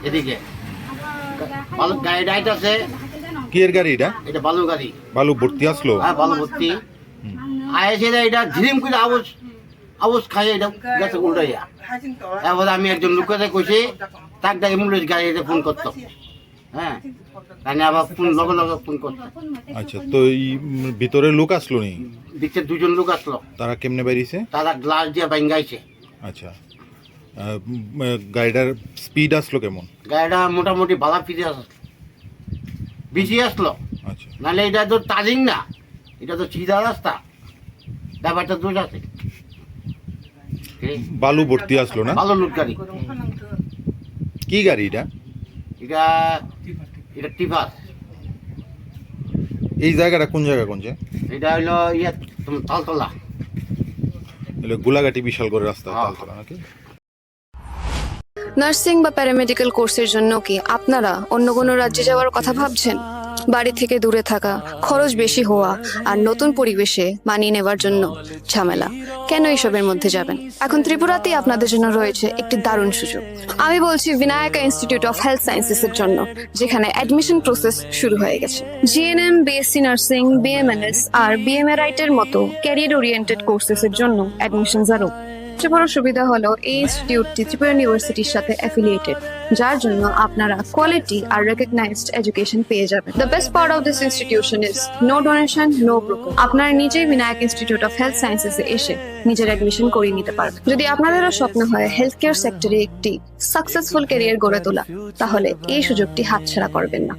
এদিকে বালু গাড়িটা আছে। কি এর গাড়ি এটা? এটা বালু গাড়ি। বালু ভর্তি আসলো? হ্যাঁ বালু ভর্তি আয়েছে। এটা ঝিরিম করে আওয়াজ খাই এটা গেছে উল্টাইয়া। এবার আমি একজন লোকের কইছি তাকে অ্যাম্বুলেন্স গাড়িতে ফোন করতো। হ্যাঁ তাই আবার ফোন লগে লগে ফোন করতো। আচ্ছা, তো এই ভিতরে লোক আসলো নি? দিচ্ছে দুজন লোক আসলো। তারা কেমনে বেরিয়েছে? তারা গ্লাস দিয়ে ভাঙ্গাইছে। আচ্ছা, গাড়িটার স্পিড আসলো কেমন? গাড়িটা মোটামুটি ভালো ফিরে আসলো, বেশি আসলো। আচ্ছা, নাহলে এটা তো টার্নিং না, এটা তো সিধা রাস্তা। ব্যাপারটা দোষ আছে। বালু ভর্তি আসলো না? ভালো লোক গাড়ি। কি গাড়ি এটা? এটা এটা টিপার। এই জায়গাটা কোন জায়গা কোনছে? এটা হলো ইয়ে তোমার তালতলা। গোলাঘাটি বিশাল করে রাস্তা তালতলা নাকি? নার্সিং বা প্যারামেডিক্যাল কোর্সের জন্য কি আপনারা অন্য কোনো রাজ্যে যাওয়ার কথা ভাবছেন? বাড়ি থেকে দূরে থাকা, খরচ বেশি হওয়া আর নতুন পরিবেশে মানিয়ে নেওয়ার জন্য ঝামেলা, কেন এইসবের মধ্যে যাবেন? এখন ত্রিপুরাতেই আপনাদের জন্য রয়েছে একটি দারুণ সুযোগ। আমি বলছি বিনায়কা ইনস্টিটিউট অফ হেলথ সায়েন্সেস এর জন্য, যেখানে অ্যাডমিশন প্রসেস শুরু হয়ে গেছে। জিএনএম, বিএসসি নার্সিং, বিএমএনএস আর বিএমএরাইট এর মতো ক্যারিয়ার ওরিয়েন্টেড কোর্সেস এর জন্য অ্যাডমিশন আরও। সবচেয়ে বড় সুবিধা হলো এই ইনস্টিটিউটটি ত্রিপুরা ইউনিভার্সিটির সাথে অ্যাফিলিয়েটেড, যার জন্য আপনারা কোয়ালিটি আর রেকগনাইজড এডুকেশন পেয়ে যাবেন। The best part of this institution is no donation, no broker. আপনারা নিজেই বিনায়ক ইনস্টিটিউট অফ হেলথ সায়েন্সেসে এসে নিজের অ্যাডমিশন করিয়ে নিতে পারবেন। যদি আপনাদেরও স্বপ্ন হয় হেলথ কেয়ার সেক্টরে একটি সাকসেসফুল ক্যারিয়ার গড়ে তোলা, তাহলে এই সুযোগটি হাতছাড়া করবেন না।